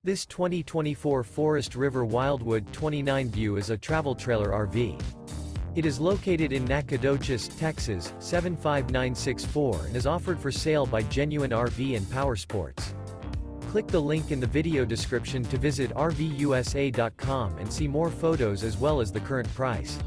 This 2024 Forest River Wildwood 29 View is a travel trailer RV. It is located in Nacogdoches, Texas, 75964 and is offered for sale by Genuine RV and Powersports. Click the link in the video description to visit RVUSA.com and see more photos as well as the current price.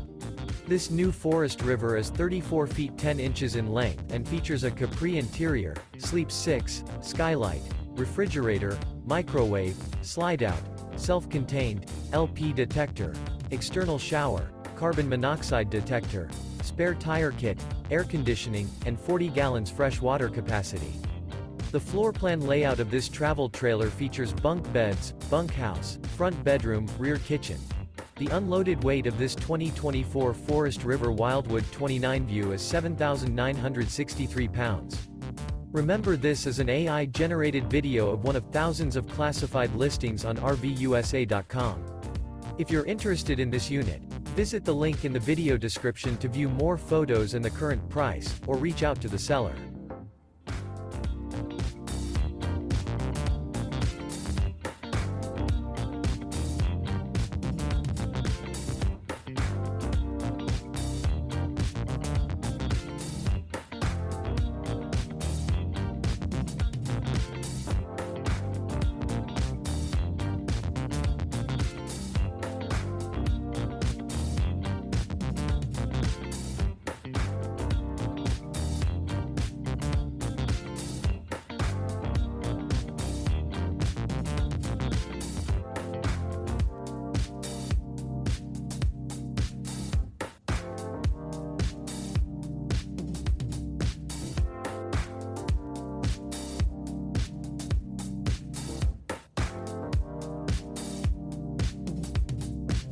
This new Forest River is 34 feet 10 inches in length and features a Capri interior, sleeps 6, skylight, refrigerator, microwave, slide-out, self-contained, LP detector, external shower, carbon monoxide detector, spare tire kit, air conditioning, and 40 gallons fresh water capacity. The floor plan layout of this travel trailer features bunk beds, bunkhouse, front bedroom, rear kitchen. The unloaded weight of this 2024 Forest River Wildwood 29 View is 7,963 pounds. Remember, this is an AI-generated video of one of thousands of classified listings on RVUSA.com. If you're interested in this unit, visit the link in the video description to view more photos and the current price, or reach out to the seller.